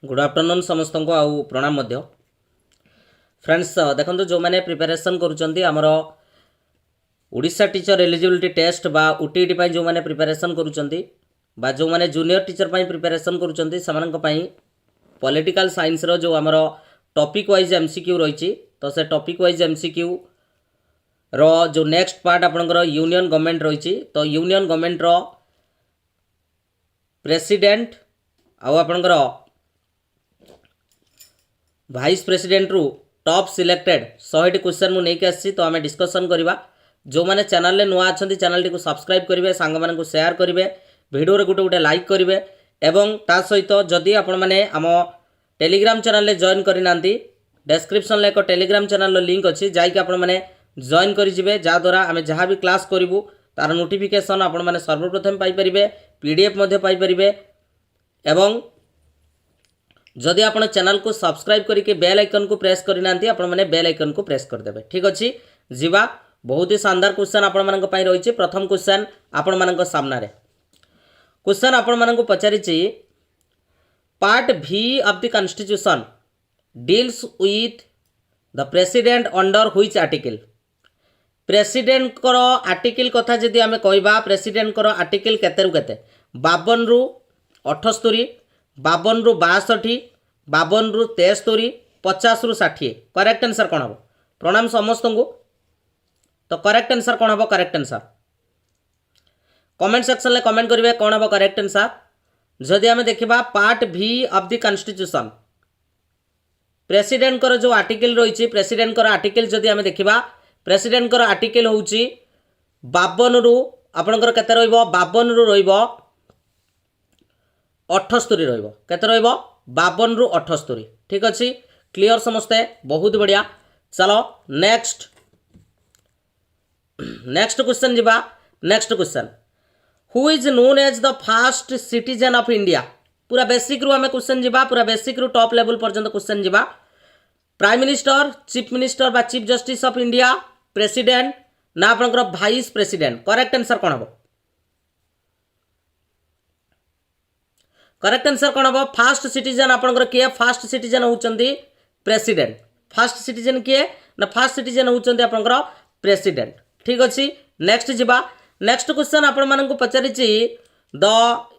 Good afternoon समस्त को आउ प्रणाम मध्य फ्रेंड्स देखो जो मैंने प्रिपेरेसन करुँच आमर ओडिशा टीचर एलिजिबिलिटी टेस्ट बा ओटीईटी जो मैंने प्रिपेरेसन करुँच जो मैंने जूनियर टीचर प्रिपेरेसन करुँच पॉलिटिकल साइंस रो जो आमर टॉपिक वाइज एमसीक्यू रही तो से टॉपिक वाइज एमसीक्यू रो जो नेक्स्ट पार्ट आपनकर यूनियन गवर्नमेंट रही तो यूनियन गवर्नमेंट रो प्रेसिडेंट आपनकर वाइस प्रेसिडेंट रु टॉप सिलेक्टेड 100 क्वेश्चन मु नहीं आसी तो आम डिस्कसन करवा जो मैंने चैनल नुआ अच्छा चैनल टी सब्सक्राइब करेंगे सांग मानक शेयर करेंगे वीडियो गोटे गोटे लाइक करेंगे एवं ता सहित जदि आपण मैंने आम टेलीग्राम चैनल जॉइन करना डेस्क्रिप्शन एक टेलीग्राम चैनल लिंक अच्छी जैकि आपण मैंने जॉइन करेंगे जहाद्वारा आम जहाँ भी क्लास करूँ तार नोटिफिकेशन आपण मैंने सर्वप्रथम पाइपर पीडीएफ पाइपर एवं जदि आप चैनल को सब्सक्राइब करके बेल आइकन को प्रेस करना आपण मैंने बेल आइकन को प्रेस करदे ठीक अच्छे जीवा बहुत ही शानदार क्वेश्चन आपण मानक पई रही प्रथम क्वेश्चन आपण मानक सामना रे क्वेश्चन आपण मानक पचारि पार्ट भी of the constitution deals with the president under which article president को आर्टिकल कथा जदि आमे कहबा प्रेसिडेंट को आर्टिकल केते रु केते 52 रु 78 52 रु 62 52 रु 73 50 रु 60 करेक्ट आंसर कौन हम प्रणाम समस्त को तो करेक्ट आंसर कौन हम करेक्ट आंसर कमेंट सेक्शन में कमेंट करेंगे कौन हम करेक्ट आंसर जदि आम देखा पार्ट भी ऑफ द कॉन्स्टिट्यूशन प्रेसिडेंट जो आर्टिकल रही प्रेसिडेंट आर्टिकल जदि आम देखा प्रेसिडेंट आर्टिकल हूँ 52 रु आपणकर केते रहिबो 52 रु रहिबो 78 रहिबो केते रहिबो 52 रु 78 ठीक अच्छे क्लियर समस्ते बहुत बढ़िया चलो नेक्स्ट क्वेश्चन जीवा next question who is known as the first citizen of India पूरा बेसिक रु आमे क्वेश्चन जीवा पूरा बेसिक रु टॉप लेवल पर्यंत क्वेश्चन जीवा प्राइम मिनिस्टर चीफ मिनिस्टर बा chief justice of India president ना आपनकर वाइस प्रेसिडेंट करेक्ट आंसर कौन हम करेक्ट आंसर कौन हम फास्ट सिटीजन आपनकर किए फास्ट सिटीजन होचंदी प्रेसिडेंट फास्ट सिटीजन किए ना फास्ट सिटीजन होचंदी आपनकर प्रेसिडेंट ठीक अच्छे नेक्स्ट जीवा नेक्स्ट क्वेश्चन आपण मानक पचारि the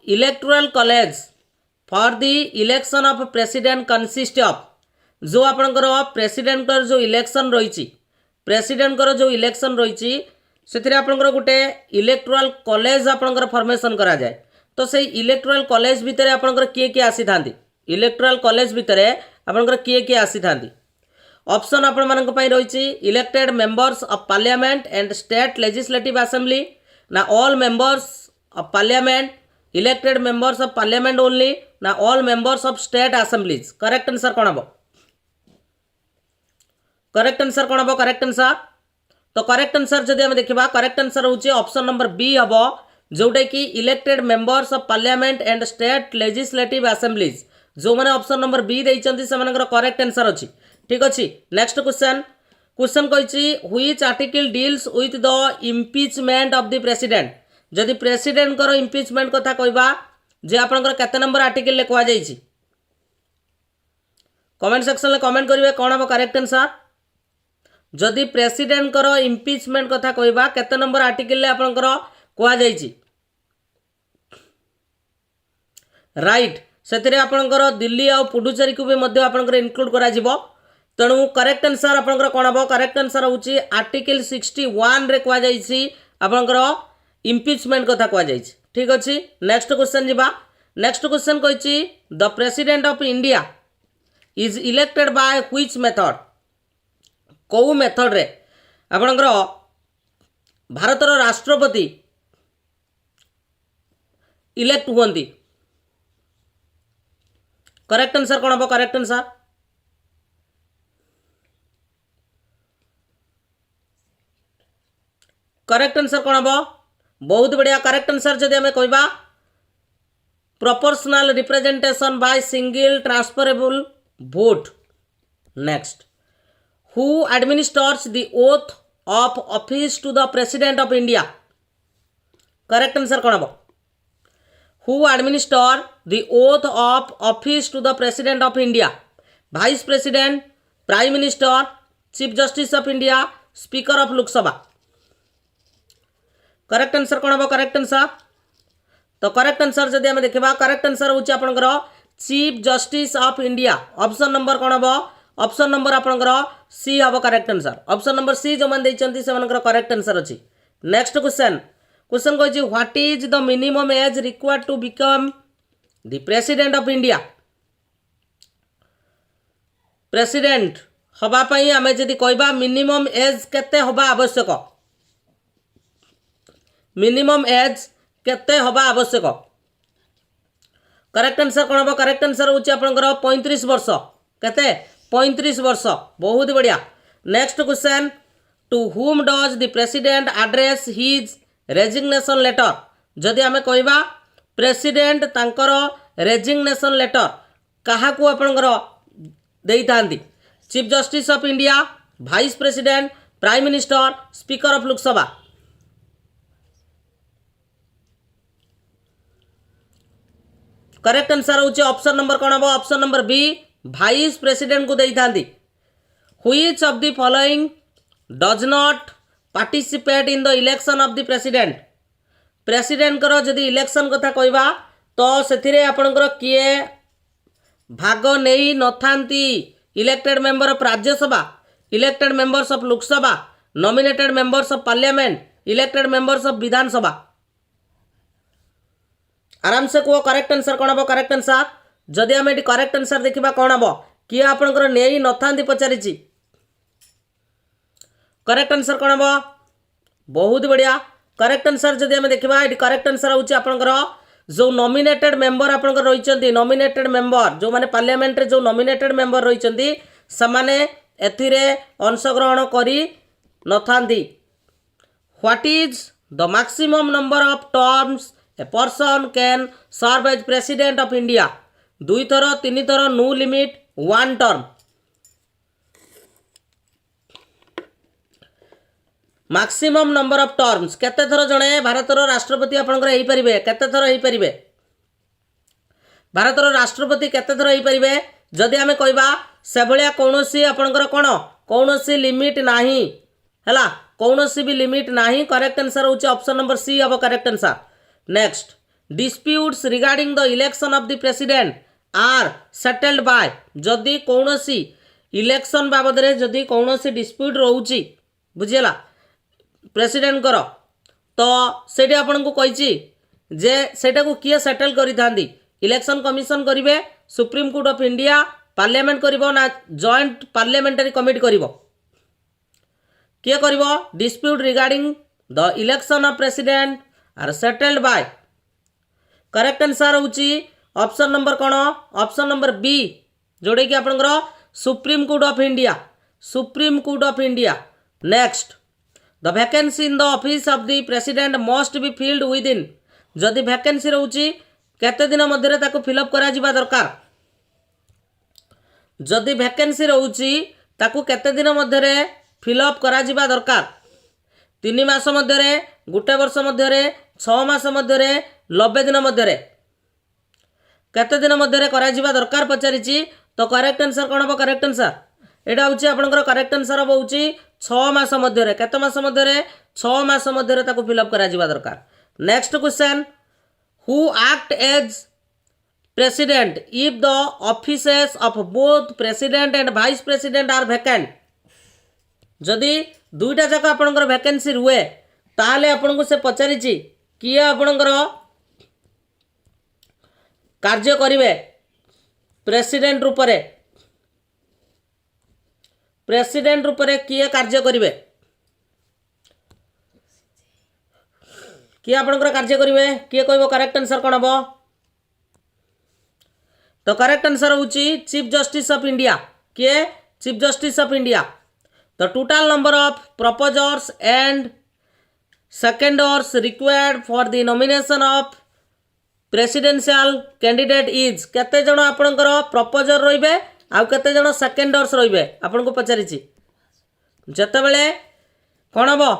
electoral college for the election of president consist of जो आपनकर प्रेसिडेंट जो इलेक्शन रही प्रेसिडेंट जो इलेक्शन रही से आपनकर गोटे इलेक्टोरल कॉलेज आपनकर फॉर्मेशन करा जाए तो से इलेक्टोरल कॉलेज भितर आपनकर किए किए आसी थांती इलेक्टोरल कॉलेज भितर आपनकर किए किए आसी थांती ऑप्शन आपण मानक पई रही elected members of parliament and state legislative assembly ना all members of parliament elected members of parliament only ना all members of state assemblies correct answer कौन हम करेक्ट आंसर कौन हम करेक्ट आंसर तो करेक्ट आंसर जदि हम देखा करेक्ट आंसर होची ऑप्शन नंबर बी हम जोटा कि elected members of parliament and state legislative assemblies जो मैंने ऑप्शन नंबर बी देइचंती से मानकर करेक्ट आंसर अच्छी ठीक अच्छे नेक्स्ट क्वेश्चन कही which article deals with the impeachment of the president जदि प्रेसिडेंट को इम्पीचमेंट कथा कहबा जे आपनकर केते नंबर आर्टिकल ले कहवा जाइछि कमेंट सेक्शन में कमेंट करेंगे कौन हम करेक्ट आंसर जदि प्रेसिडेंट को इम्पीचमेंट कथा कहबा केते नंबर आर्टिकल ले आपनकर कहवा जाइछि राइट से आपनकर दिल्ली आ पुडुचेरी को भी मध्य आपनकर इनक्लूड करा जिवो तेणु करेक्ट आंसर आपनकर कौन हम करेक्ट आंसर होची आर्टिकल 61 रे कहवा जाइछि आपनकर इम्पीचमेंट कथा कहवा जाइछि ठीक अछि नेक्स्ट क्वेश्चन जीवा नेक्स्ट क्वेश्चन कहिछि the president of India is elected by which method कौ मेथड रे आपनकर भारतर राष्ट्रपति इलेक्ट हुअंती करेक्ट आंसर कौन हम करेक्ट आंसर करेक्ट आंसर कौन हम बहुत बढ़िया करेक्ट आंसर जदि हमें कहबा proportional representation by single transferable vote next who administers the oath of office to the president of India correct answer कौन हम who administer the oath of office to the president of India? Vice president, prime minister, chief justice of India, speaker of Lok Sabha. Correct answer कौन हम? Correct answer तो correct answer जदि आम देखा correct answer हूँ आपंकर chief justice of India. Option number कौन हम? ऑप्शन नंबर आपंकर सी हम correct answer. Option number C जो मैंने से करेक्ट आंसर अच्छी। नेक्स्ट क्वेश्चन क्वेश्चन कही what is the minimum age required to become the president of India? President हवापाई आम जदि कहबा मिनिमम एज केते हवा आवश्यक? मिनिमम एज केते हवा आवश्यक? करेक्ट आंसर कौन हम? करेक्ट आंसर हूँ आपंकर 35 वर्ष। केते? 35 वर्ष। बहुत बढ़िया। Next question to whom does the president address his resignation letter? जदि आम कहबा प्रेसिडेंट तांकर रेजिग्नेशन लेटर कहा को आपंकर देई थांती? Chief justice of India, vice president, prime minister, speaker of Lok Sabha. Correct answer हूँ ऑप्शन नंबर कौन हम? Option number B vice president को देई थांती। Which of the following does not participate in the election of the president? President करो जदि election कथा कहबा तो सेथिरे आपनकर किए भाग नहीं नथांती? Elected member of Rajya Sabha, elected members of Lok Sabha, nominated members of parliament, elected members of Vidhan Sabha. आराम से कहो करेक्ट आंसर कौन हम? करेक्ट आंसर जदि आम ये करेक्ट आंसर देखा कौन हम? किए आपंकर नहीं नथांती पचारि? करेक्ट आंसर कौन हम? बहुत बढ़िया। करेक्ट आंसर जदि आम देखा ये करेक्ट आंसर हूँ आपंकर जो नॉमिनेटेड मेंबर आपंकर रही नॉमिनेटेड मेंबर जो माने पार्लियामेंट रे जो नॉमिनेटेड मेंबर रही समाने एथिरे अंशग्रहण करी नथांती। What is the maximum number of terms a person can serve as president of India? 2 थर 3 थर, no limit, 1 term. Maximum number of terms केते थर जणे भारतर राष्ट्रपति आपनकर हेई परिबे? केते थर हेई परिबे? भारतर राष्ट्रपति केते थर हेई परिबे? जदि आमे कहबा से भलिया कोनोसी आपनकर कोन कोनोसी लिमिट नाही हला, कोनोसी भी लिमिट नाही। करेक्ट आंसर होचे ऑप्शन नंबर सी अब correct answer. Next disputes regarding the election of the president are settled by? जदि कोनोसी इलेक्शन बाबद रे जदि कोनोसी डिस्प्यूट रहउची बुझियला प्रेसिडेंट करो तो सेठी आपन को कहिची जे सेटा को किए सेटल करि थांदी? इलेक्शन कमिशन करिवे, supreme court of India, parliament करिवो ना जॉइंट पार्लियामेंटरी कमिटी करिवो? किए करिवो? Dispute regarding the election of president are settled by? Correct answer होची ऑप्शन नंबर कौन? ऑप्शन नंबर बी जोड़े कि आपनकर supreme court of India. Supreme court of India. Next the vacancy in the office of the president must be filled within? जदि vacancy रहउची केते दिन मध्य ताको fill up करा जिबा दरकार? जदि वैकेंसी रहउची ताको केते दिन मध्य फिलअप करा जिबा दरकार? 3 मास मध्य, 1 वर्ष मध्य, 6 मास मध्य, 90 दिन मध्य, केते दिन मध्य करा जिबा दरकार पचारिची? तो करेक्ट आंसर कौन हम? करेक्ट आंसर एटा होची आपनकर करेक्ट आंसर हम होची 6 मास मध्य। केते मास मध्य? 6 मास मध्य ताको फिलअप करा जिबा दरकार। Next question who act as president if the offices of both president and vice president are vacant? जदि दुईटा जाक आपनकर वैकेंसी रुए ताले आपन को से पचारिची किए आपनकर कार्य करिवे प्रेसिडेंट रूपरे? प्रेसिडेंट रूपरे किए कार्य करिवे? किए आपनकर कार्य करिवे? किए कहबो करेक्ट आंसर कोन हबो? तो करेक्ट आंसर होची चीफ जस्टिस ऑफ इंडिया। किए? Chief justice of India. तो total number of proposers and seconders required for the nomination of presidential candidate is? केते जण आपनकर प्रपोजर रहिबे आउ केते जण सेकेंडर्स रहिबे आपन को पचारिची? जते बेले कोन हबो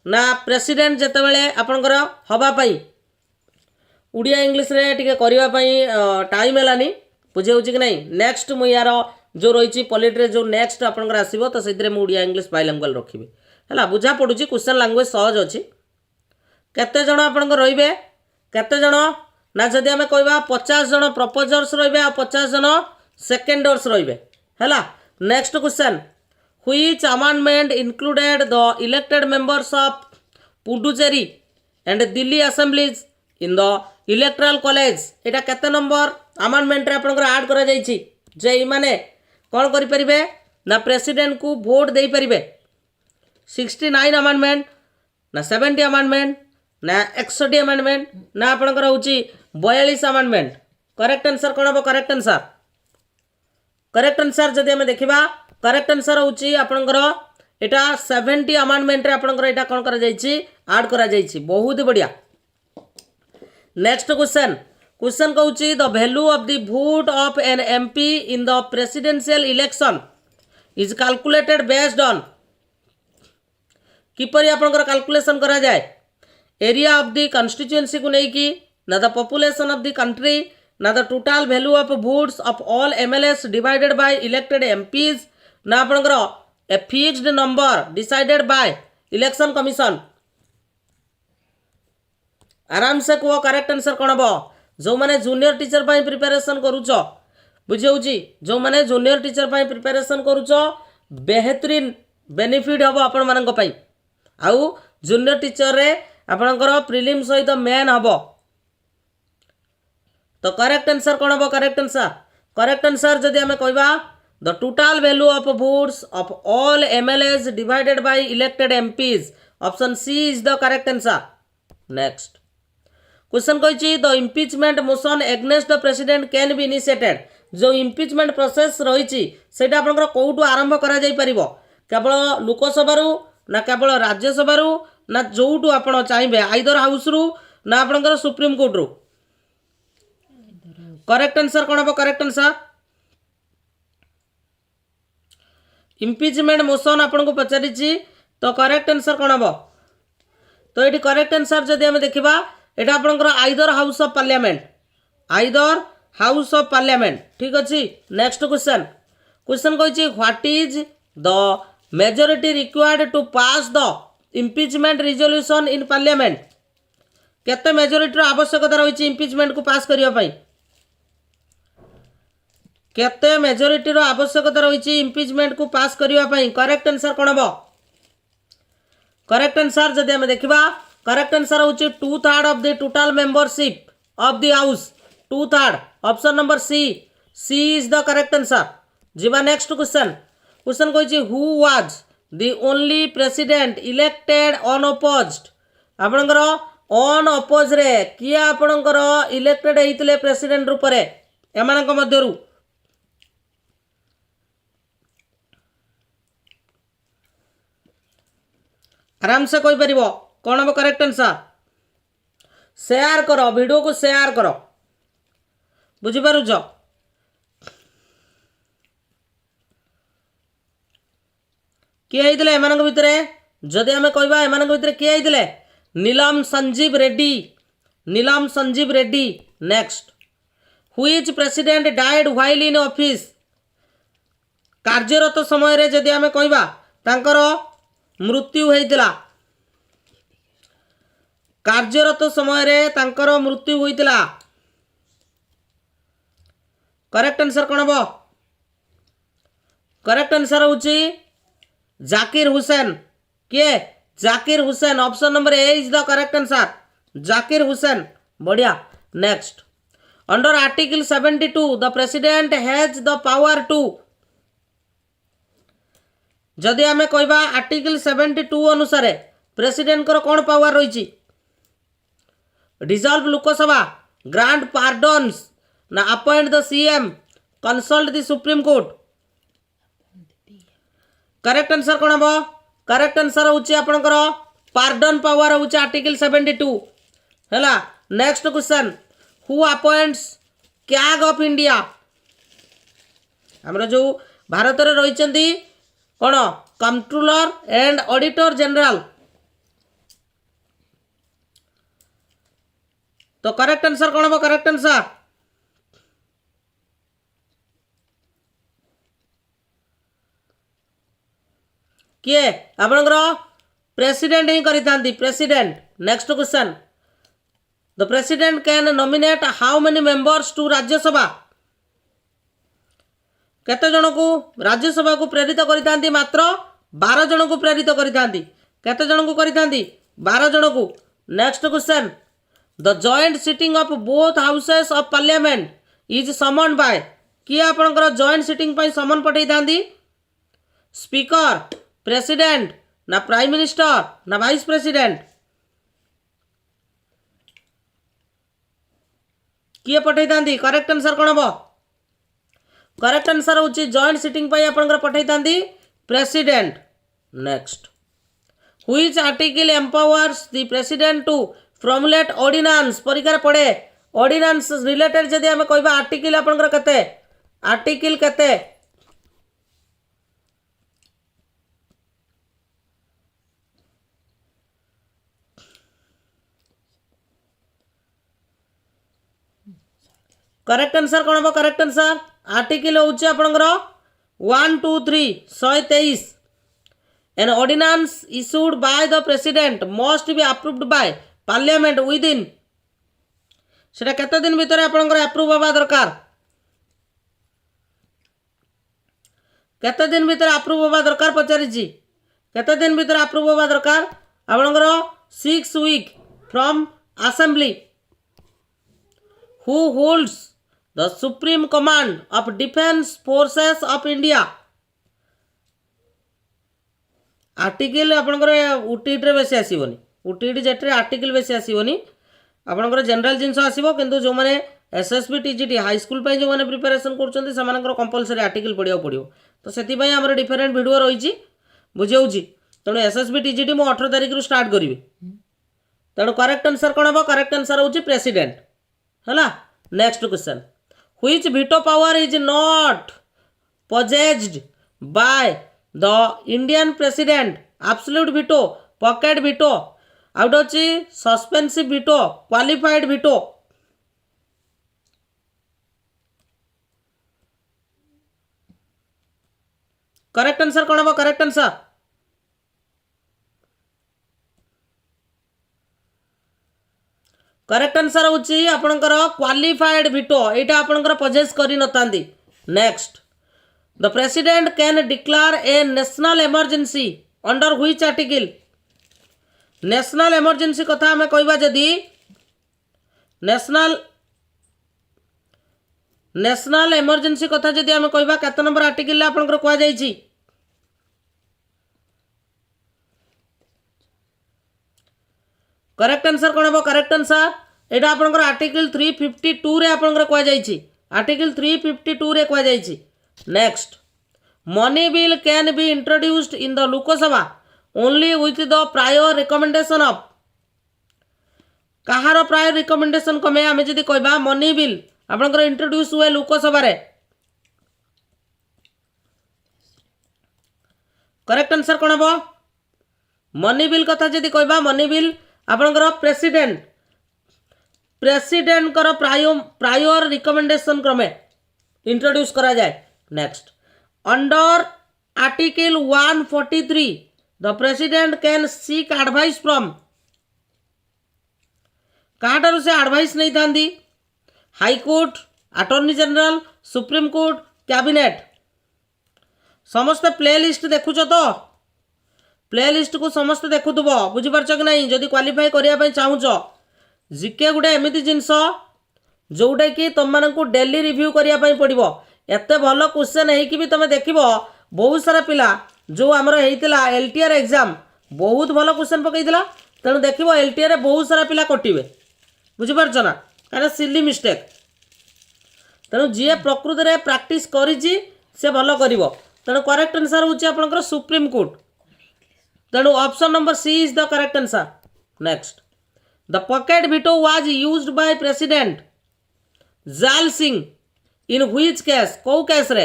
ना प्रेसिडेंट जते बेले आपनकर हबा पई ओडिया इंग्लिश रे टिके करबा पई टाइम हेलानी बुझे होची कि नहीं। नेक्स्ट मु यार जो रही पॉलिटी रे जो नेक्स्ट आपनकर आसीबो तो सेतिर मु ओडिया इंग्लिश बाइलिंगुअल रखिबी हला बुझा पडुची क्वेश्चन लैंग्वेज सहज अछि। केते जण आपनकर रहिबे केते जण ना जदि आमे कहबा 50 जण प्रपोजर्स रहिबे आ 50 जण सेकेंडर्स रहिबे हला। Next question which amendment included the elected members of Puducherry and Delhi assemblies in the electoral college एटा केते नंबर अमेंडमेंट रे आपनकर ऐड करा जाईची जे ई माने कोन करि परिबे ना प्रेसिडेंट को वोट देई परिबे 69 अमेंडमेंट ना 70 अमेंडमेंट ना 61 अमेंडमेंट ना आपनकर होची 42 अमेंडमेंट। करेक्ट आंसर कोन हो करेक्ट आंसर जदि हमें देखिबा करेक्ट आंसर होची आपनकर एटा 70 अमेंडमेंट रे आपनकर एटा कोन करा जाईची ऐड करा जाईची बहुत बढ़िया। नेक्स्ट क्वेश्चन कहूची the value of the vote of an MP in the presidential election is calculated based on किपरि आपनकर कैलकुलेशन करा जाए एरिया ऑफ द कॉन्स्टिट्यूएंसी को नहीं की ना the population of the country ना the total value of votes of all MLAs divided by elected MPs ना आपनकर a fixed number decided by election commission. आराम से कहो करेक्ट आंसर कोन हो जो माने जूनियर टीचर पाई प्रिपरेशन करूछ बुझियोची जो माने जूनियर टीचर पाई प्रिपरेशन करूछ बेहतरीन बेनिफिट हबो आपण मानन पाई आउ जूनियर टीचर रे आपनकर प्रीलिम सहित मेन हबो। तो करेक्ट आंसर कोन हो करेक्ट आंसर जदि हमें कहबा the total value of votes of all MLAs divided by elected MPs option C is the correct answer. Next question कहिछि the impeachment motion against the president can be initiated जो impeachment process रही सेटा आपनकर कोउटु आरंभ करा जाई परिबो केवल लोकसभा रु ना केवल राज्यसभा रु ना जोटु आपण चाहिबे आइदर हाउस रु ना आपनकर सुप्रीम कोर्ट रु। करेक्ट आंसर कोन हो करेक्ट आंसर इम्पीचमेंट मोशन आपन को पचारिछि तो करेक्ट आंसर कोन हो तो एटी करेक्ट आंसर जदि हम देखिबा एटा आपनकर आइदर हाउस ऑफ पार्लियामेंट ठीक अछि। नेक्स्ट क्वेश्चन कहिछि what is the majority required to pass the impeachment resolution in parliament केते मेजॉरिटी रो आवश्यकता रहिछि इम्पीचमेंट को पास करिया पई केते मेजॉरिटी रो आवश्यकता रहिछि इम्पीचमेंट को पास करिया पई करेक्ट आंसर कोन हो करेक्ट आंसर जदि हम देखिबा करेक्ट आंसर होची 2/3 of the total membership of the house 2/3 option number C is the correct answer. जीवा नेक्स्ट क्वेश्चन कहिछि who was the only president elected unopposed आपनकर अनअपोज रे किया आपनकर इलेक्टेड हेतिले प्रेसिडेंट रूप रे एमानक मध्यरु आराम से कहि परिबो कोन हो करेक्ट आंसर शेयर करो वीडियो को शेयर करो बुझी पारुछ किए हेतिले एमानक भितरे जदि हमें कहबा एमानक भितरे किए हेतिले Neelam Sanjiva Reddy. Next which president died while in office कार्यरत समय रे जदि हमें कहबा तांकर मृत्यु होइतिला कार्यरत समय रे तांकर मृत्यु होइतिला करेक्ट आंसर कोन हो करेक्ट आंसर होची जाकिर हुसैन के Zakir Hussain option number A is the correct answer Zakir Hussain बढ़िया। Next under article 72 the president has the power to जदि हमें कहबा आर्टिकल 72 अनुसार प्रेसिडेंट को कौन पावर रही डिजॉल्व लोकसभा ग्रांट पार्डन्स ना appoint the CM consult the supreme court correct answer कौन हम करेक्ट आंसर होची आपनकर पार्डन पावर होची आर्टिकल 72 हैला। Next question who appoints CAG of India हमरा जो भारत रे रहिचंदी कोन कंट्रोलर एंड ऑडिटर जनरल तो करेक्ट आंसर कौन हम? करेक्ट आंसर किए आपणकर प्रेसिडेंट ही करिथांती president. Next question the president can nominate how many members to Rajya Sabha? केते जन को राज्यसभा को प्रेरित करिथांती? मात्र 12 जन को प्रेरित करिथांती। केते जन को करिथांती? 12 जन को। Next question the joint sitting of both houses of parliament is summoned by? किए आपणकर जॉइंट सिटिंग पई समन पठेई थांती? स्पीकर, प्रेसिडेंट ना प्राइम मिनिस्टर ना वाइस प्रेसिडेंट? किए पठेई थांती? करेक्ट आंसर कौन हम? करेक्ट आंसर होची जॉइंट सिटिंग पई आपणकर पठेई थांती president. Next which article empowers the president to formulate ordinance? परीक्षा पड़े ऑर्डिनेंस रिलेटेड जदि आमे कहबा आर्टिकल आपणकर केते? आर्टिकल केते? करेक्ट आंसर कौन हम? करेक्ट आंसर आर्टिकल होची आपणकर 1 2 3 123 an ordinance issued by the president must be approved by parliament within सेटा केते दिन भितर आपणकर अप्रूव होबा दरकार? केते दिन भितर अप्रूव होबा दरकार पचारिची? केते दिन भितर अप्रूव होबा दरकार? आपणकर 6 week from assembly. Who holds the supreme command of defence forces of India? Article आपणकर ओटीटी रे बेसी आसीबोनी। ओटीटी जेट रे आर्टिकल बेसी आसीबोनी। आपणकर जनरल जिंस आसीबो किंतु जो माने एसएसबी टीजीटी हाई स्कूल पई जो माने प्रिपरेशन करछन्ती समानकर कंपलसरी आर्टिकल पढिया पडियो। तो सेति पई हमर डिफरेंट वीडियो रहिछि बुझेउछि। तणो एसएसबी टीजीटी मो 18 तारिख रु स्टार्ट करिवि। तणो करेक्ट आंसर कोन हबो? करेक्ट आंसर होछि प्रेसिडेंट हला। Next question which veto power is not possessed by the Indian president? absolute veto, pocket veto, आउट अछि suspensive veto, qualified veto? Correct answer कोन हबो? करेक्ट आंसर करेक्ट आंसर होची आपणकर क्वालिफाइड वीटो। एटा आपणकर possess करि नतांती। Next the president can declare a national emergency under which article? National emergency कथा हमें कहबा जदी नेशनल इमरजेंसी कथा जदी हमें कहबा केते नंबर आर्टिकल ला आपणकर कोआ जाईची? करेक्ट आंसर कोन हबो? करेक्ट आंसर एटा आपणकर आर्टिकल 352 रे आपणकर कोआ जाईची। आर्टिकल 352 रे कोआ जाईची। Next money bill can be introduced in the Lok Sabha only with the prior recommendation of? कहार प्रायर रिकमेंडेशन कमे आमे जदी कहबा मनी बिल आपणकर इंट्रोड्यूस हुए लोकसभा रे? करेक्ट आंसर कोन हबो? मनी बिल कथा जदी कहबा मनी बिल आपणकर प्रेसिडेंट कर प्रायर रिकमेंडेशन क्रमे इंट्रोड्यूस करा जाए। Next under article 143 the president can seek advice from? काटार से एडवाइस नहीं थांदी? High court, attorney general, supreme court, cabinet? समस्त प्ले लिस्ट देखुच तो? प्ले लिस्ट को समस्त देखुथुब बुझिपारछ कि नहीं? जदि क्वालिफाई करिया पई चाहुछ जीके गुडे एमिति जिंस जोटा कि तुम मानक डेली रिव्यू करिया पई पड़िबो। एते भलो क्वेश्चन है कि भी तुम देखिबो बहुत सारा पिला जो हमर हेइतिला LTR एग्जाम बहुत भलो क्वेश्चन पकईतिला। तेणु देखिबो LTR रे बहुत सारा पिला कटिबे बुझिपारछ ना? कारण सिली मिस्टेक। तेणु जी प्रकृति रे प्रैक्टिस करिछि से भलो करिवो। तेणु करेक्ट आंसर होछि आपनकर सुप्रीम कोर्ट। तेणु option number C is the correct answer. Next the pocket veto was used by president Zail Singh in which case? को केस रे?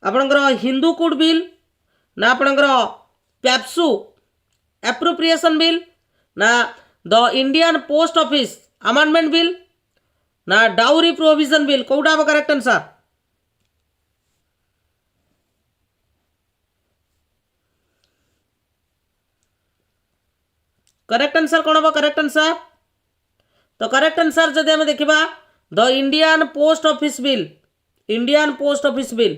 आपनकर हिंदू कोड बिल ना आपनकर पैप्सू एप्रोप्रिएशन बिल ना the Indian post office amendment bill ना dowry provision bill कोटा हम correct answer correct answer कौन हम करेक्ट आंसर तो करेक्ट आंसर जदि हम देखा the Indian post office bill Indian post office bill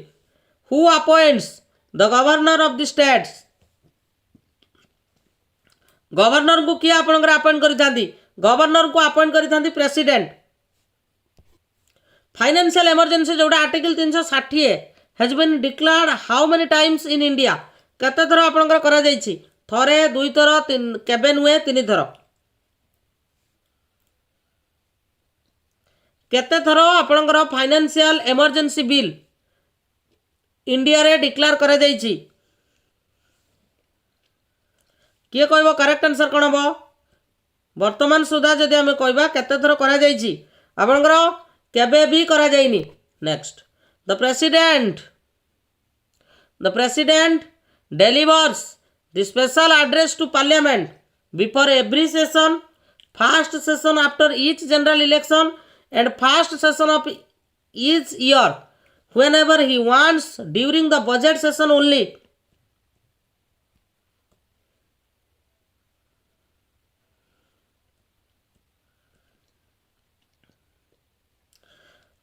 who appoints the governor of the states governor को किए आपंकर अपॉइंट करी गवर्नर को अपॉइंट करी प्रेसिडेंट फाइनेंशियल इमरजेंसी जोड़ा article 360 has been declared how many times in India केते थर आपंकर करा जायछि थरे दुई थर केबे नुहे तीन थर केते थर आपंकर फाइनेंशियल इमरजेंसी बिल इंडिया रे डिक्लेयर करा जायछि किए कहबो करेक्ट आंसर कोन हबो वर्तमान सुधा जदि आमे कहबा केते थर करा जायछि आपनकर केबे भी करा जायनि next the president delivers the special address to parliament before every session first session after each general election and first session of each year whenever he wants during the budget session only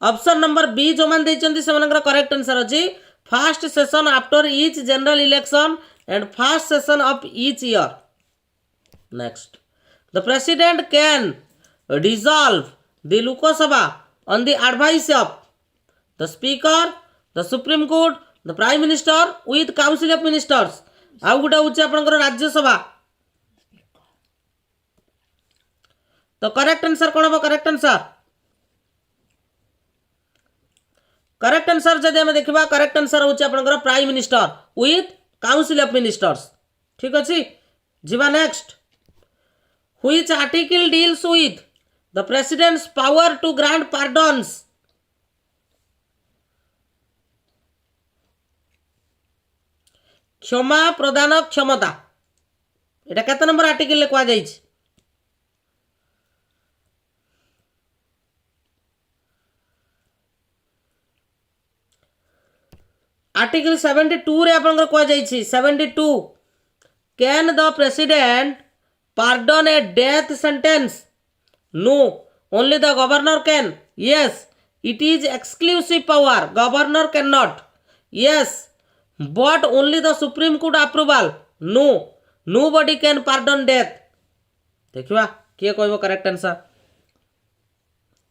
option number B जो मान देइचंती से मनकर correct answer अछि first session after each general election and first session of each year next the president can dissolve the Lok Sabha on the advice of the speaker the supreme court the prime minister with council of ministers आउ गोटे होची आपनकर राज्यसभा तो correct answer कोन हो correct answer correct answer जदि हम देखा करेक्ट आंसर होची आपनकर prime minister with council of ministers ठीक अछि जीवा next which article deals with the president's power to grant pardons क्षमा प्रदान क्षमता एटा केते नंबर आर्टिकल ले कहा जायछि आर्टिकल 72 रे आपन कह जायछि 72 can the president pardon a death sentence no only the governor can yes it is exclusive power governor can not yes but only the supreme court approval no nobody can pardon death देखिबा किए कहबो correct answer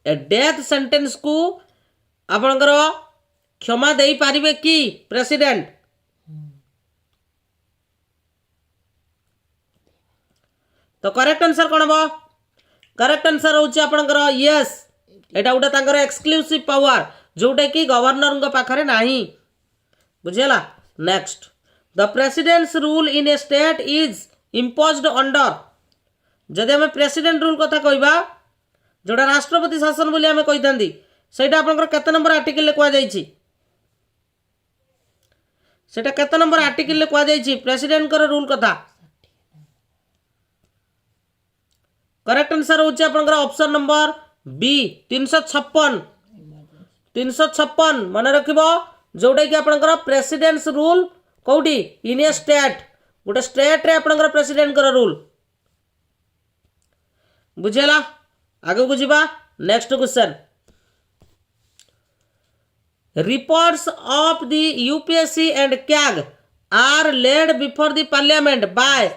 a death sentence को आपनकर क्षमा दे पारिबे कि president तो correct answer कोन बो correct answer होची आपनकर यस एटा उडा तांकर एक्सक्लूसिव पावर जोटा कि गवर्नर को पाखरे नाही बुझेला next the presidents rule in A state is imposed under जदि हम प्रेसिडेंट रूल कथा कहबा जोटा राष्ट्रपति शासन बोली हम कहितांदी सेटा आपनकर केते नंबर आर्टिकल ले कहा जायछि सेटा केते नंबर आर्टिकल ले कहा जायछि प्रेसिडेंट कर रूल कथा करेक्ट आंसर होची आपनकर ऑप्शन नंबर बी 356 मन रखिबो जोटा कि आपनकर प्रेसिडेंट्स रूल कोडी इन ए स्टेट गोटे स्टेट रे आपनकर प्रेसिडेंट कर रूल बुझेला आगे को जिबा next question reports of the UPSC and CAG are laid before the parliament by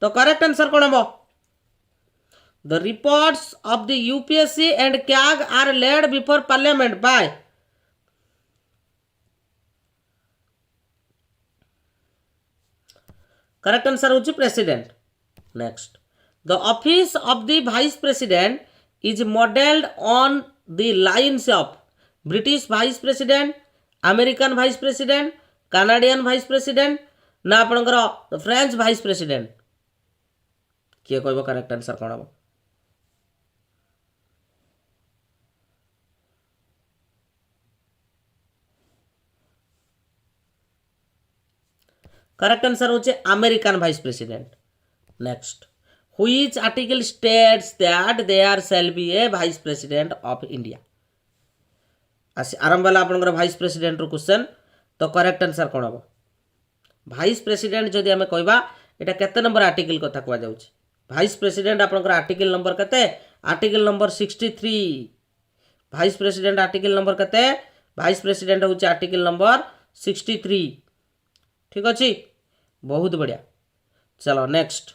तो करेक्ट आंसर कौन हम the reports of the UPSC and CAG are laid before parliament by correct answer होची president next the office of the vice president is modelled on the lines of British vice president American vice president Canadian vice president ना आपनकर French vice president किए कहबो correct answer कोन हम correct answer होचे American vice president. Next, which article states that there shall be a vice president of India. आरंभ वाला आपनकर वाइस प्रेसिडेंट रो क्वेश्चन, तो करेक्ट आंसर कोन हो? वाइस प्रेसिडेंट जदि हमें कहबा एटा केते नंबर आर्टिकल कथा कहवा जाउछ? वाइस प्रेसिडेंट आपनकर आर्टिकल नंबर केते? Article number 63। Vice president article number केते? वाइस प्रेसिडेंट होचे आर्टिकल नंबर 63। ठीक अछि, बहुत बढ़िया। चलो नेक्स्ट,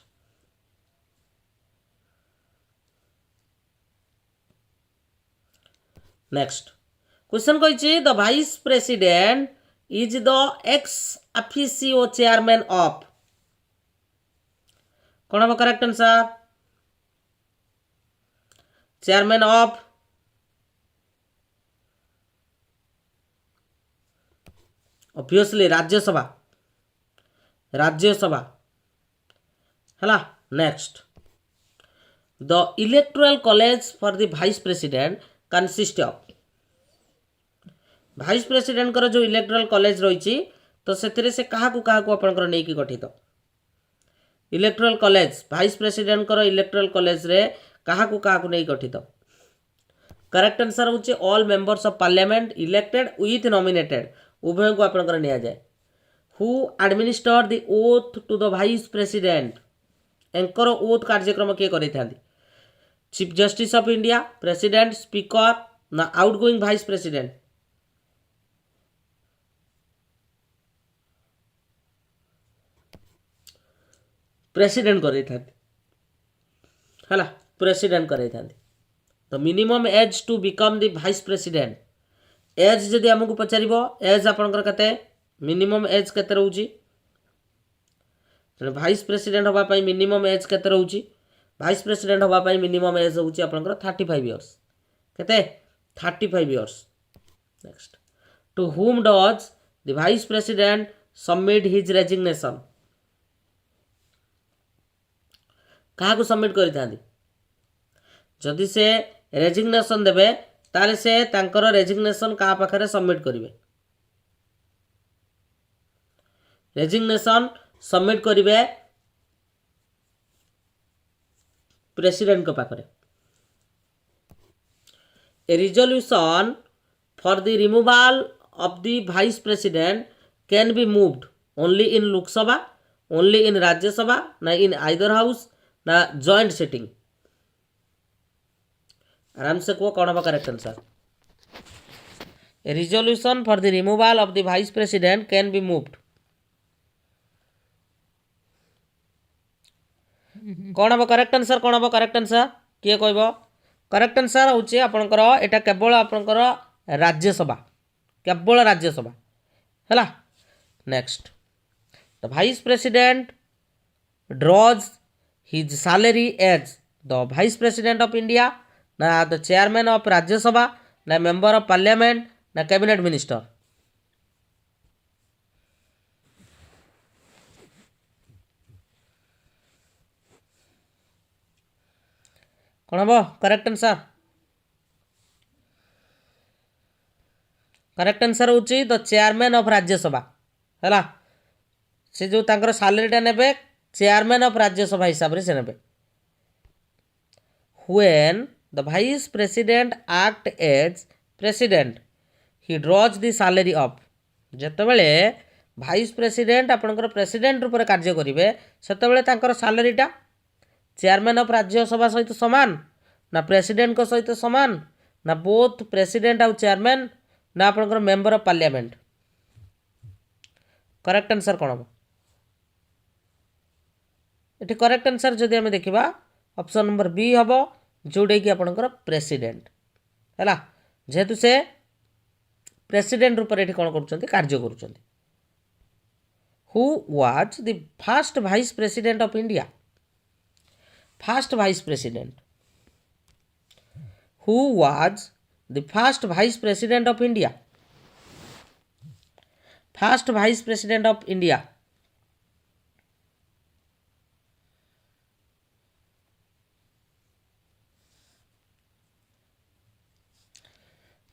नेक्स्ट क्वेश्चन कहिछि the vice president is the ex officio chairman of. कौन हम correct answer? Chairman of obviously Rajya Sabha, Rajya Sabha हला। Next, the electoral college for the vice president consist of. Vice president कर जो इलेक्टोरल कॉलेज रही तो से कहा आपनकर नहीं कि गठित। इलेक्टोरल कॉलेज वाइस प्रेसिडेंट कर इलेक्टोरल कॉलेज रे कहा नहीं गठित। करेक्ट आंसर होचे all members of parliament elected with nominated, उभय को आपनकर निया जाए। Who administer the oath to the vice president. एंकर ओथ कार्यक्रम किए करै थांदी? Chief justice of India, president, speaker ना आउटगोइंग वाइस प्रेसिडेंट? प्रेसिडेंट करै थांदी हला, प्रेसिडेंट करै थांदी। तो minimum age to become the vice president, as जदि हमको पचारिबो एज आपनकर कते मिनिमम एज केते रहउची? वाइस प्रेसिडेंट होबा पई मिनिमम एज केते रहउची? वाइस प्रेसिडेंट होबा पई मिनिमम एज होउची आपनकर 35 इयर्स। केते? 35 years. Next, to whom does the vice president submit his resignation। कहा को सबमिट करि थांदी? जदि से रेजिग्नेशन देबे ताले से तांकर रेजिग्नेशन कहा पाखरे सबमिट करिवे? रेजिग्नेशन सबमिट करिवे प्रेसिडेंट को पाखरे। A resolution for the removal of the vice president can be moved only in Lok Sabha, only in Rajya Sabha, ना इन आइदर हाउस, ना जॉइंट सिटिंग। आराम से कहो कौन होगा correct answer? A resolution for the removal of the vice president can be moved. कौन हम correct answer? कौन हम करेक्ट आंसर? किए कहबो? करेक्ट आंसर होचे आपनकर एटा केवल आपनकर राज्यसभा, केवल राज्यसभा हैला। Next, the vice president draws his salary as the vice president of India, ना द चेयरमैन ऑफ राज्यसभा, ना मेंबर ऑफ पार्लियामेंट, ना कैबिनेट मिनिस्टर? कौन हम करेक्ट आंसर? करेक्ट आंसर होची द चेयरमैन ऑफ राज्यसभा हैला। से जो तांकर सैलरीटा नेबे चेयरमैन ऑफ राज्यसभा हिसाब रे से नेबे। When the vice president act as president he draws the salary of. जेतेबेले वाइस प्रेसिडेंट आपनकर प्रेसिडेंट रूप कार्य करिवे सेतेबेले तांकर सैलरीटा चेयरमैन ऑफ राज्यसभा सहित समान, ना प्रेसिडेंट को सहित समान, ना बोथ प्रेसिडेंट आउ चेयरमैन, ना आपनकर member of parliament? Correct answer कौन हम? ये करेक्ट आंसर जदि हमें देखा ऑप्शन नंबर बी हम, जोटा कि आपनकर प्रेसिडेंट हैला। जेहेतु से प्रेसिडेंट रूप में कौन कर कार्य कर। Who was the first vice president of India? First vice president, who was the first vice president of India? First vice president of India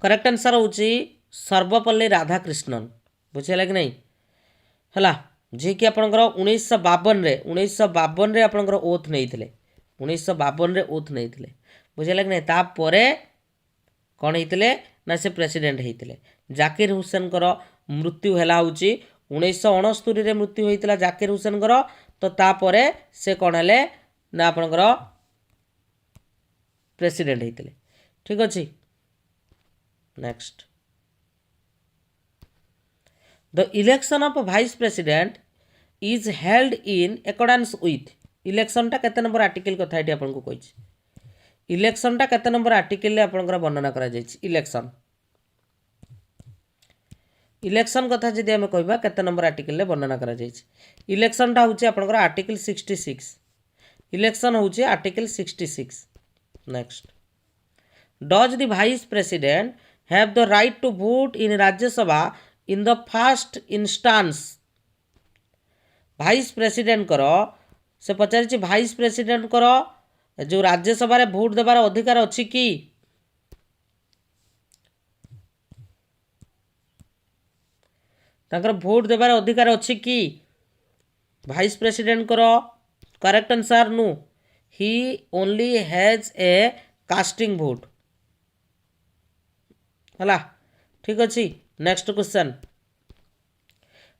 correct answer होची सर्वपल्ली राधाकृष्णन। बुझेला कि नहीं हैला। जी कि आपणकर 1952 रे आपणकर ओथ नहीं 1952 रे ओथ नहीं बुझे कि नहीं तापर कौन होते ना से प्रेसिडेंट होते जाकिर हुसैन मृत्यु है हूँ 1969 रे मृत्यु होता जाकिर हुसैन तो तापर से कौन है ना आपणकर प्रेसिडेंट होते ठीक अच्छे next the election of vice president is held in accordance with इलेक्शनटा केते नंबर आर्टिकल कथा ये आपको कही इलेक्शनटा केते नंबर आर्टिकल आपंकर वर्णना करा इलेक्शन इलेक्शन कथा जदि आम कहवा केते नंबर आर्टिकल वर्णना करा इलेक्शनटा हूँ आपंकर आर्टिकल 66 इलेक्शन हूँ article 66 next does the vice president have the right to vote in Rajya Sabha in the first instance vice president से पचार भाइस प्रेसिडेंट जो राज्यसभा रे भोट देवार अधिकार अच्छी कि तांकर भोट देवार अधिकार अच्छी कि vice president correct answer no he only has a casting vote हला ठीक अच्छी next question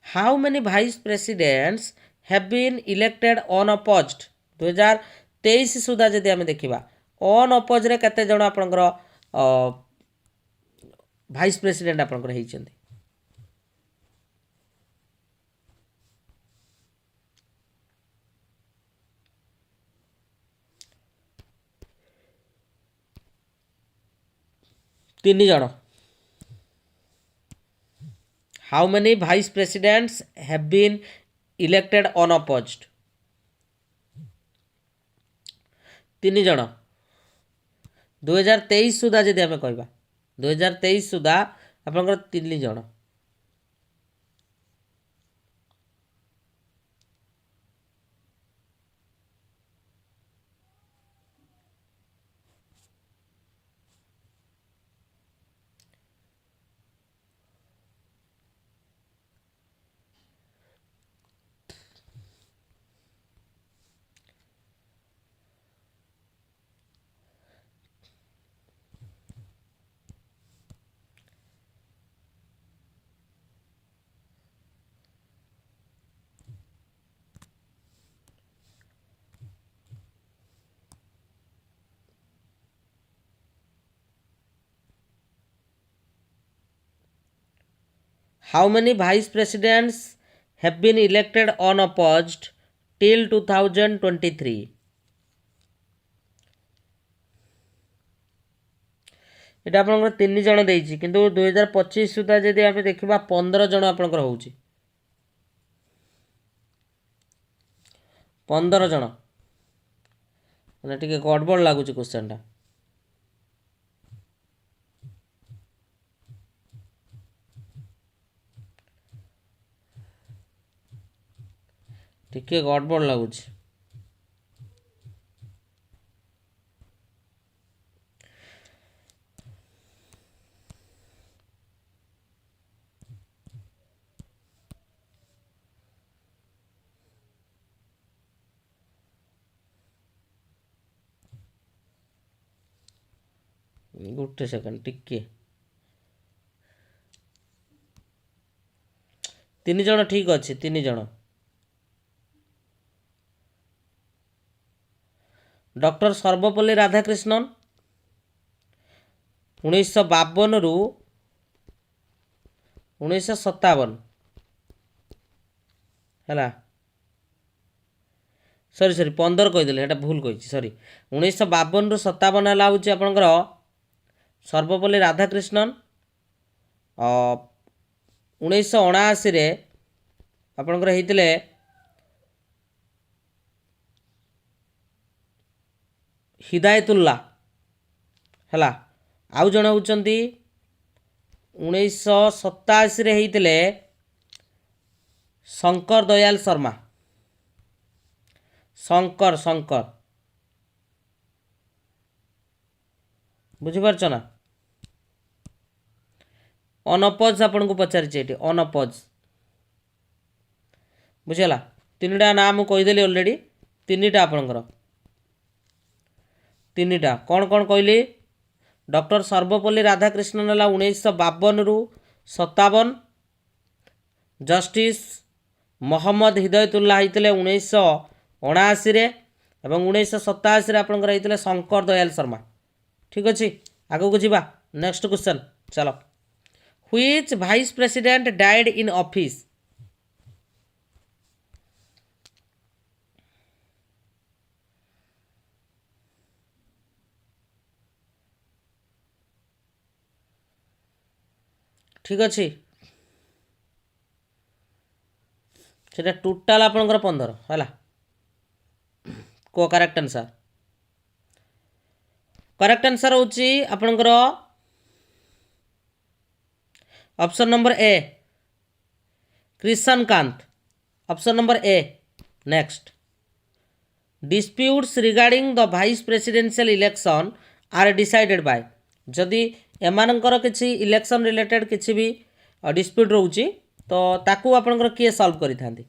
how many vice presidents have been elected unopposed 2023 सुधा जदि आम देखा अनअपोज रे केते जण आपनकर भाइस प्रेसिडेंट आपनकर होइछन्ति तीन जण how many vice presidents have been elected unopposed तीन जण 2023 सुधा जदि आम कहवा 2023 सुधा आपनकर तीन जण How many vice presidents have been elected unopposed till 2023? এটা আপনার তিন জন দিয়েছি কিন্তু 2025 সুদ্ধা যদি আমি দেখা 15 জন আপনার হচ্ছে 15 জন মানে টিকে গড়বড় লাগুଛି क्वेश्चनটা टिके गड़बड़ लगुच गोटे सेकंड टिके तीन जन ठीक अच्छे तीन जन डॉक्टर सर्वपल्ली राधाकृष्णन 1952 रु 1957 है सॉरी सॉरी 15 कहीदेले एटा भूल कही सॉरी 1952 रु 57 है हूँ आपंकर सर्वपल्ली राधाकृष्णन 1979 आपंकर होते हिदायतुल्ला है आउ जन होती 1987 होते शंकर दयाल शर्मा शंकर शंकर बुझीपार ना अनअपोज आपन को पचारि अनअपोज बुझीगला तीनटा ना मु कहीदेली ऑलरेडी तीनटा आपणकर तीनटा कौन कौन कहली डॉक्टर सर्वपल्ली राधाकृष्णन है 1952 रु 57 जस्टिस मोहम्मद हिदायतुल्लाह होते 1979 एवं 1987 आपंकर होते शंकर दयाल शर्मा ठीक अच्छे आगे को जीवा नेक्स्ट क्वेश्चन चलो which vice president died in office ठीक अच्छे से टोटाल आपंकर 15 है को करेक्ट आंसर होची आपंकर option number A Krishna Kant option number A next disputes regarding the vice presidential election are decided by जदि एमानकर किसी इलेक्शन रिलेटेड किसी भी डिस्प्यूट रोची तो ताकू आपनकर किए सॉल्व करि थांती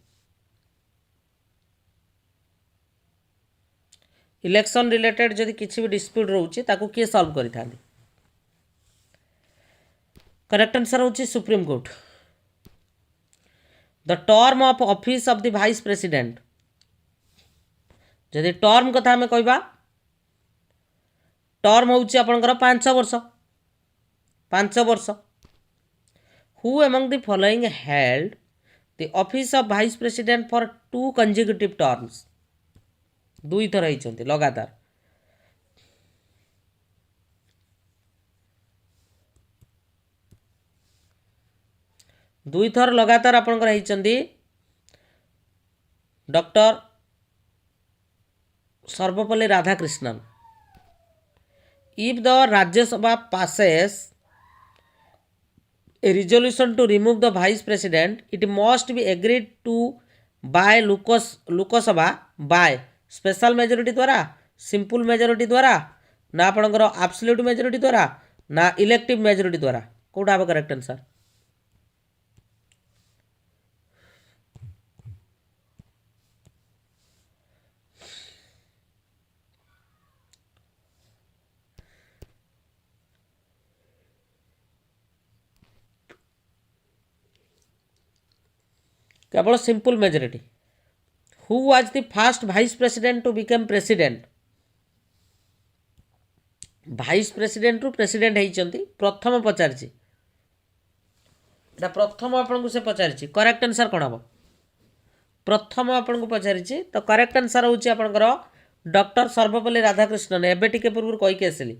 इलेक्शन रिलेटेड जदि किसी भी डिस्प्यूट रोची ताकू किए सॉल्व करि थांती करेक्ट आंसर होची supreme court the term of office of the vice president जदि टर्म कथा हमें कहबा टर्म होची आपनकर 5 वर्ष who among the following held the office of vice president for 2 consecutive terms दुई थर होइचंती लगातार दुई थर लगातार आपनकर होइचंती doctor Sarvepalli Radhakrishnan if the Rajya Sabha passes a resolution to remove the vice president it must be agreed to by Lok Sabha by special majority द्वारा simple majority द्वारा ना आपनकर absolute majority द्वारा ना elective majority द्वारा कोटा हम करेक्ट आंसर केवल simple majority who was the first vice president to become president vice president रु प्रेसिडेंट होइचंती प्रथम पचारछि प्रथम आपन को से पचारछि करेक्ट आंसर कोन हबो प्रथम आपन को पचारछि तो करेक्ट आंसर होछि आपनकर डॉक्टर सर्वपल्ली राधाकृष्णन एबे टिके पूर्व कहि के आसली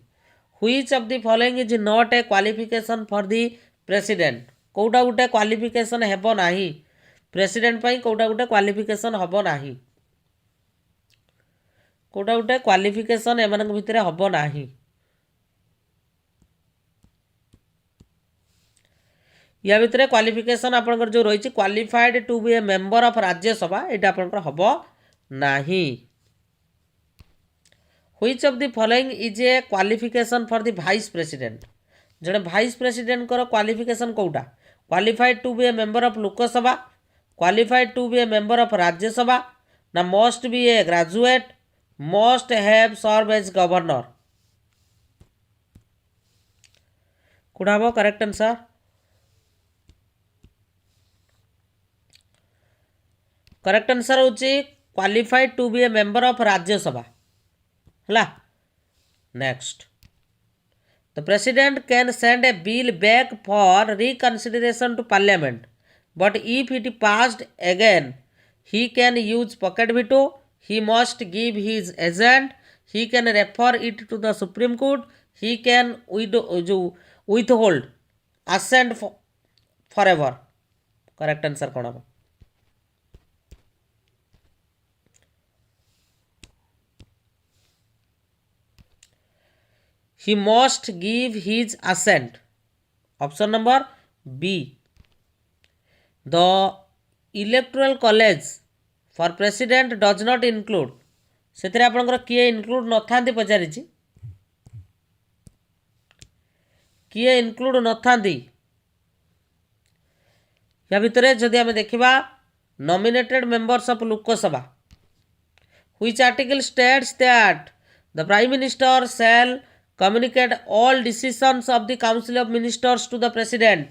which of the following is not a qualification for the president कोउटा गुटे क्वालिफिकेशन हेबो नाही प्रेसिडेंट पाई कोटा गोटे क्वालिफिकेशन हबो नाही कोटा गोटे क्वालिफिकेशन एमान भितर हबो नाही या भितर क्वालिफिकेशन आपनकर जो रही qualified to be a member of Rajya Sabha एटा आपनकर हबो नाही which of the following is a qualification for the vice president जने वाइस प्रेसिडेंट कर क्वालिफिकेशन कोटा qualified to be a member of Lok Sabha qualified to be a member of Rajya Sabha now must be a graduate must have served as governor could have a correct answer होची qualified to be a member of Rajya Sabha हला next the president can send a bill back for reconsideration to parliament but if it passed again he can use pocket veto he must give his assent he can refer it to the supreme court he can withhold assent forever correct answer कोन हबो he must give his assent option number B the electoral college for president does not include सेतरे आपनकर किए include न थांती पचारिछि किए include न थांती या भितरे जदि हम देखिबा nominated members of Lok Sabha. Which article states that the Prime Minister shall communicate all decisions of the Council of Ministers to the President?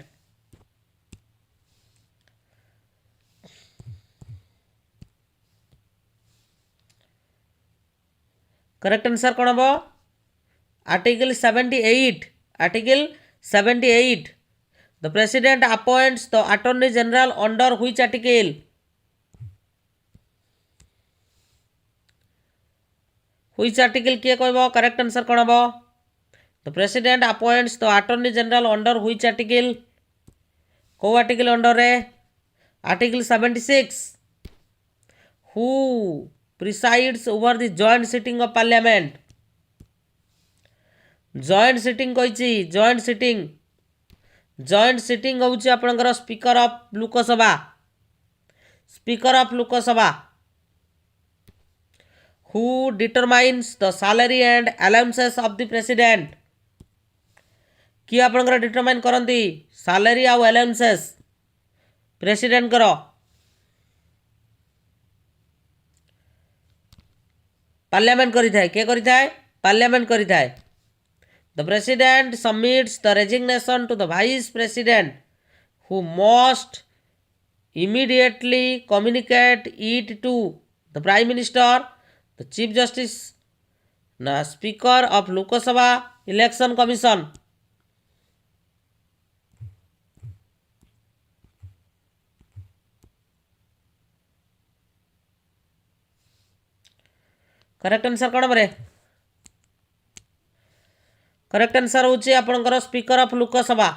Correct answer कौन हम? Article 78. Article 78. The President appoints the Attorney General under which article? Which article किए कहबो? Correct answer कौन हम? The President appoints the Attorney General under which article? को article under रे? Article 76. Who presides over the joint sitting of Parliament? Joint sitting कही joint sitting हूँ आपणकर speaker of Lok Sabha who determines the salary and allowances of the president किए आपणकर determine करती salary आउ allowances president करो पार्लियामेंट करी थाए के करी थाए पार्लियामेंट करी थाए The President submits the resignation to the Vice President, who must immediately communicate it to the Prime Minister, the Chief Justice, the Speaker of Lok Sabha Election Commission. Correct answer कौन बरे? Correct answer होची आपनकर speaker of Lok Sabha.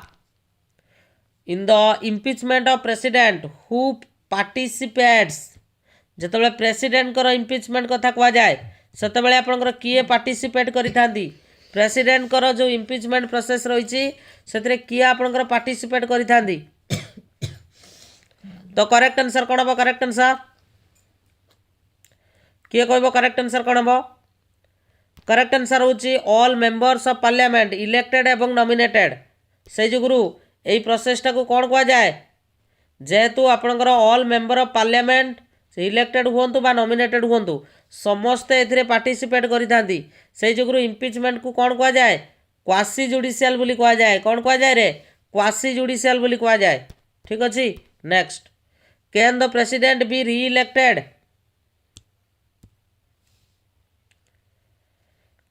In the impeachment of president who participates जेतबेले president कर impeachment कथा कह जाए सेतबेले आपनकर किए पार्टिसिपेट करि थांदी प्रेसिडेंट कर जो इम्पिचमेंट प्रोसेस रहिछि सेतरे किए आपनकर पार्टिसिपेट करि थांदी तो करेक्ट आंसर कोन हो करेक्ट आंसर किए कहबो करेक्ट आंसर कोन हो करेक्ट आंसर होची all members of parliament elected एवं नॉमिनेटेड से जुगुरु एई प्रोसेसटा को कोन कह जाए जेहेतु आपनकर ऑल मेंबर ऑफ पार्लियामेंट से इलेक्टेड हुंतु बा नॉमिनेटेड हुंतु समस्ते एथिरे पार्टिसिपेट करि थांती से जुगुरु इम्पीचमेंट को कोन कह जाए क्वासी जुडिशियल बोली कह जाए कोन कह जाए रे क्वासी जुडिशियल बोली कह जाए ठीक अछि next can the president be re elected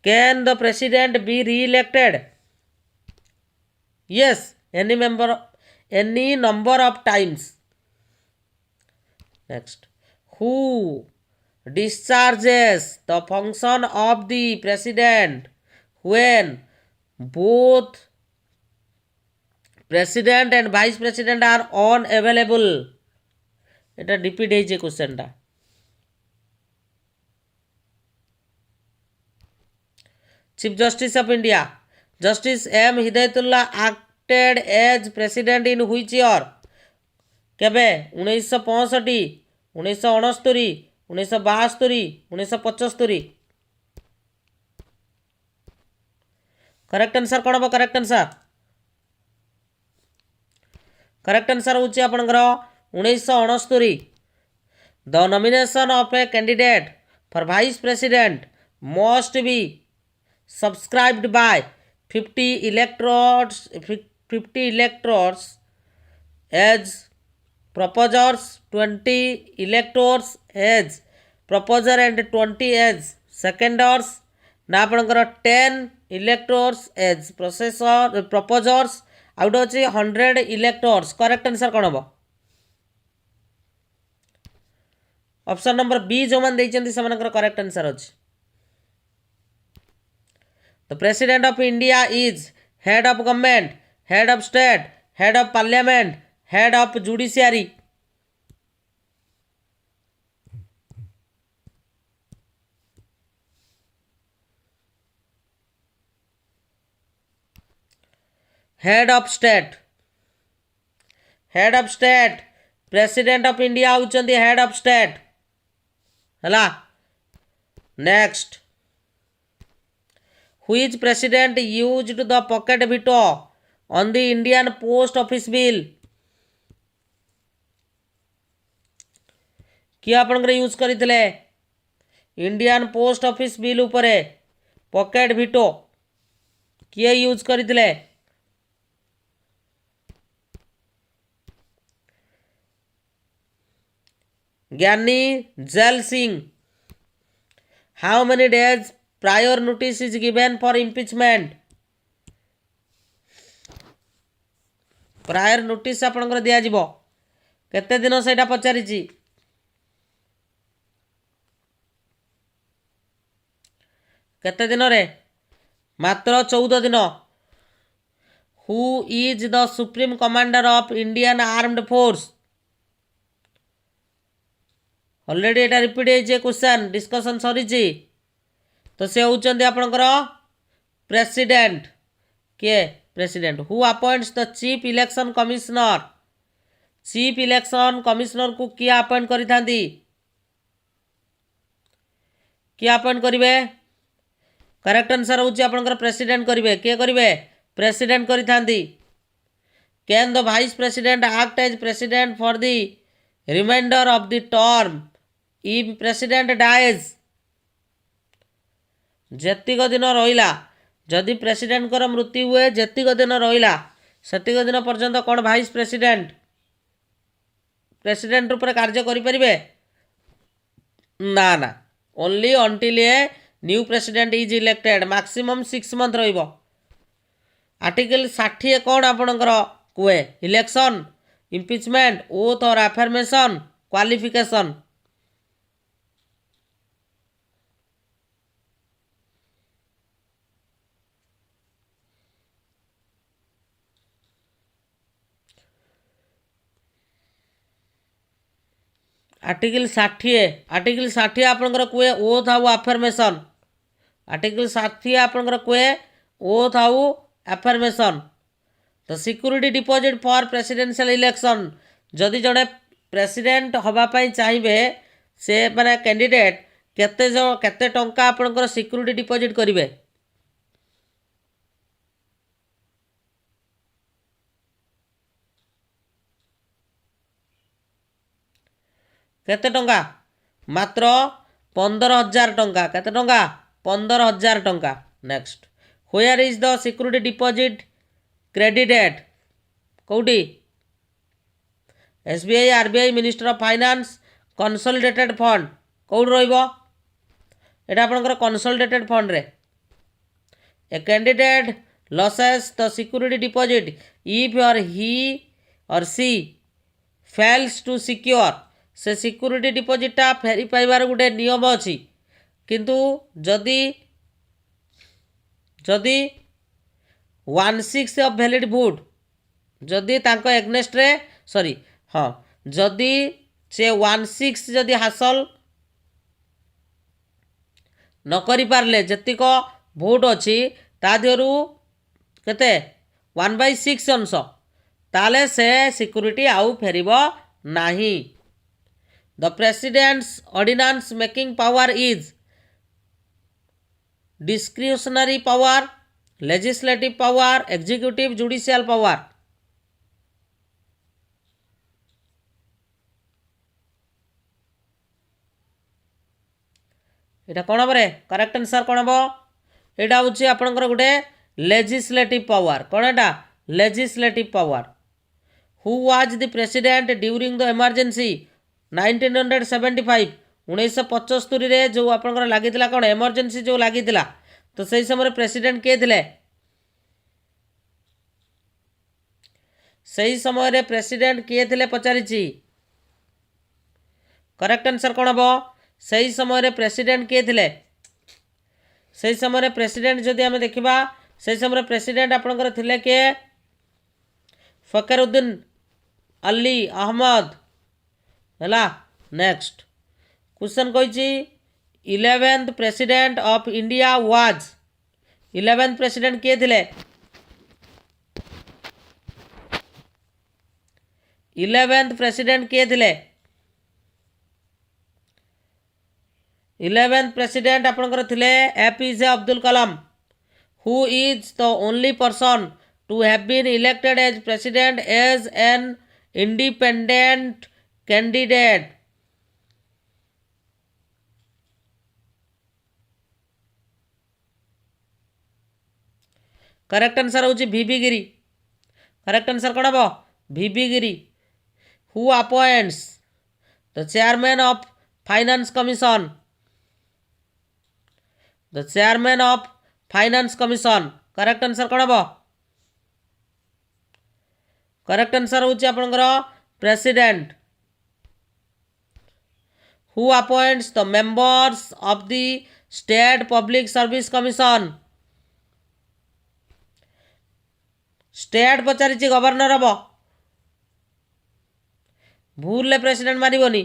Can the president be re-elected? Yes, any number of times. Next, who discharges the function of the president when both president and vice president are unavailable? এটা repeat হয়েছে কোশ্চেনটা Chief Justice of India, Justice M. Hidayatullah acted as president in which year? केबे 1965, 1969, 1972, 1975. Correct answer कौन हम correct answer होची आपनकर 1969. The nomination of a candidate for vice president must be subscribed by 50 electors as proposers, 20 electors as proposer and 20 as seconders ना आपनकर 10 electors as proposers out अछि 100 electors correct answer कोन हो option number B जो मान दैछन्ती समनकर correct answer अछि The President of India is head of government, head of state, head of parliament, head of judiciary. Head of state. Head of state. President of India होचंती head of state. हला. Next. Which president used the pocket veto on the Indian Post Office Bill? किए आपणकर use करते Indian post office bill उपरे pocket veto किए use करते ज्ञानी gel Singh how many days prior notice is given for impeachment prior notice आपणकर दिया जिवो केते दिन सेटा पचारिछि केते दिन रे मात्र 14 दिन who is the supreme commander of Indian armed force already Etah repeat होइछे question discussion सरीछि तो से होउचंदी आपणकर प्रेसिडेंट के president who appoints the chief election commissioner को किए अपॉइंट करिथांदी किए अपॉइंट करिवे करेक्ट आंसर होउची आपणकर प्रेसिडेंट करिवे के करिवे प्रेसिडेंट करिथांदी can the vice president act as president for the remainder of the term if president dies जेतिक दिन रहिला जदि प्रेसिडेंट कर मृत्यु हुए जेतिक दिन रहिला सेतिक दिन पर्यंत कौन वाइस प्रेसिडेंट प्रेसिडेंट रूप कार्य करें ना ना only until a new president is elected maximum 6 month रहिबो आर्टिकल 60 कौन आपणकर कुए इलेक्शन इम्पिचमेंट ओथ और अफर्मेशन क्वालिफिकेशन आर्टिकल 60 आपणकर कुए ओथ आउ अफर्मेशन आर्टिकल 60 आपणकर कुए ओथ आउ अफर्मेशन तो security deposit for presidential election जदि जड़े प्रेसिडेंट हवापाई चाहिए से माने कैंडिडेट केते टंका आपणकर सिक्यूरिटी डिपॉजिट करिवे केते टंका मात्र 15,000 टंका केते टंका 15,000 टंका next where is the security deposit credited कौटी SBI RBI minister of finance consolidated fund कौट रहिबो एटा आपनकर कंसोलिडेटेड फंड रे a candidate loses the security deposit if or he or she fails to secure से सिक्यूरिटी डिपॉजिटा फेरी पाइबार गोटे नियम अच्छी किंतु जदि जदि 1/6 ऑफ वैलिड वोट जदि तांको एग्नेस्ट रे सॉरी हाँ जदि से 1/6 जदि हासिल न करि पारले जतिक भोट अच्छी ता देहरु केते 1/6 अंश ताले से सिक्यूरिटी आउ फेरिबो नाही the president's ordinance making power is discretionary power legislative power executive judicial power एटा कौन हम करेक्ट आंसर कौन हम यहाँ हूँ आपंकर गोटे लेजिस्लेटिव पावर कौन एटा legislative power who was the president during the emergency 1975 1975 रे जो आपंकर लगी कौन इमरजेंसी जो लगी तो सही समय प्रेसिडेंट किए थे सही समय प्रेसिडेंट किए थे पचारि करेक्ट आंसर कौन हम सही समय प्रेसिडेंट किए थे सही समय प्रेसिडेंट जदि आम देखा सही समय प्रेसिडेंट आपंकर थे किए फकीरुद्दीन अली अहमद है नेक्स्ट क्वेश्चन कही 11th president of India was 11th president किए थे 11th प्रेसिडेंट किए थे 11th प्रेसिडेंट आपंकर थे APJ Abdul Kalam who is the only person to have been elected as president as an independent candidate correct answer होची VV गिरी। करेक्ट आंसर कौन हम VV Giri. Who appoints the chairman of finance commission. The chairman of finance commission correct answer कौन हम correct answer होची आपनकर president. Who appoints the members of the state public service commission. State पचारिछि governor हम भूल president मारिबोनी।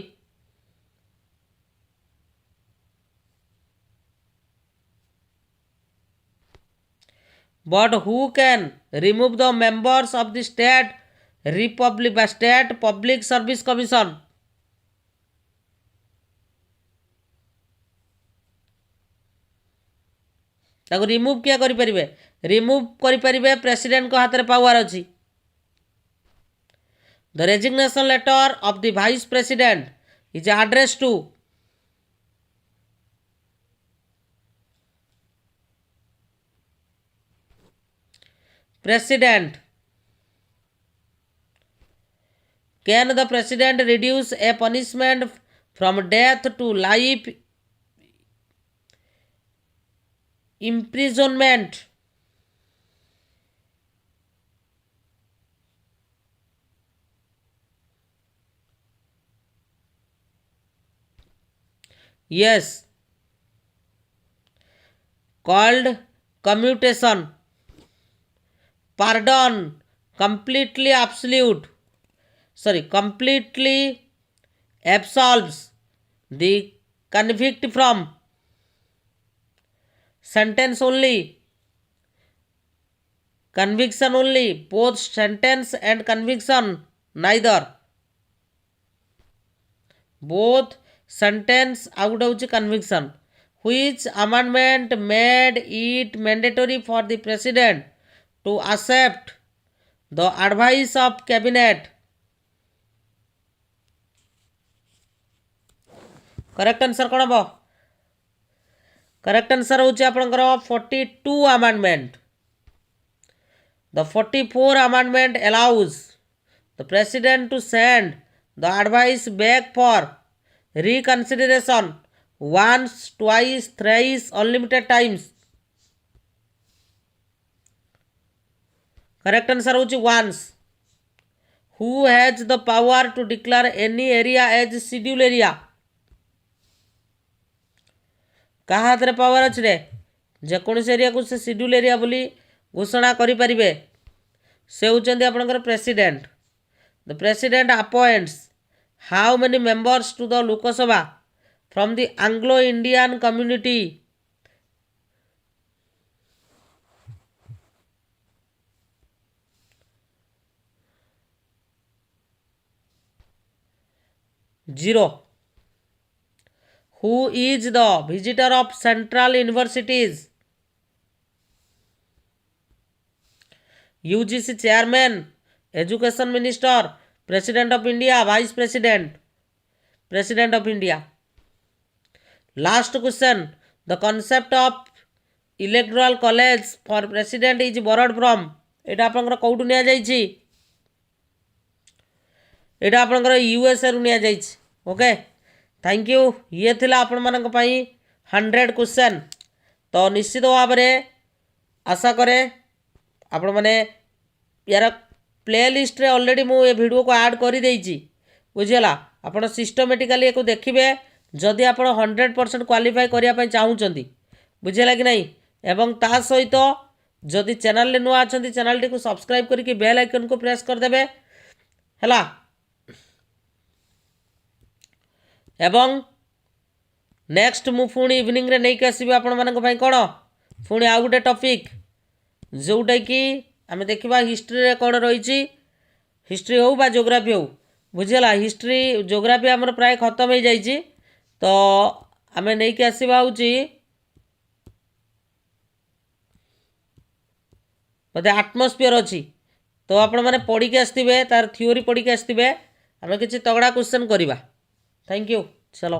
But who can remove the members of the state republic बा state public service commission. ताको remove किया करि परिबे रिमूव करि परिबे प्रेसिडेंट को हाथ रे पावर अछि। The resignation letter of the vice president is address to president. Can the president reduce a punishment from death to life imprisonment। yes called commutation। pardon completely absolves the convict from sentence only conviction only both sentence and conviction neither both sentence out of conviction। which amendment made it mandatory for the president to accept the advice of cabinet। Correct answer कौन हम correct answer होची आपनकर 42 amendment. The 44 amendment allows the president to send the advice back for reconsideration once, twice, thrice, unlimited times। Correct answer होची once। who has the power to declare any area as scheduled area। कहा हाथ रे power अच्छे रे जेकोसी area को से schedule area बोली घोषणा करि परिबे से होचंदी आपनकर president. The president appoints how many members to the Lok Sabha from the Anglo Indian community. Zero. Who is the visitor of central universities। UGC chairman, education minister, president of India, vice president, president of India। last question, the concept of electoral college for president is borrowed from एटा आपनकर कोउटु निया जाईछि एटा आपनकर USA रु निया जाईछि। Okay thank you. ये थिला आपण मानक पई 100 क्वेश्चन। तो निश्चित भाव में आशा करे आपण माने यार प्लेलिस्ट रे ऑलरेडी मु ये वीडियो को ऐड करि देइछि बुझियला। आपण सिस्टमैटिकली एको देखिबे जदि आपण 100% क्वालिफाई करिया पई चाहूचंती बुझियला कि नहीं। एवं ता सहित जदि चैनल ले नुआ अछंती चैनल टी को सब्सक्राइब करके बेल आइकन को प्रेस कर देबे हला। एवं नेक्स्ट मु पुणी इवनिंग रे नहीं आसबि आपण मानक पई कोन पुणी आ गुटे टॉपिक जोटा कि आमे देखिबा हिस्ट्री रे कोन रहिछि। हिस्ट्री हो बा ज्योग्राफी हो बुझियला। हिस्ट्री ज्योग्राफी हमर प्राय खत्म हो जाइछि तो आमे नहीं के आसीबा होछि बोधे एटमॉस्फियर अछि। तो आपण माने पढ़ी के आस्तिबे तार थ्योरी पढ़ी के आस्तिबे आमे किछि तगड़ा क्वेश्चन करिबा। थैंक यू चलो।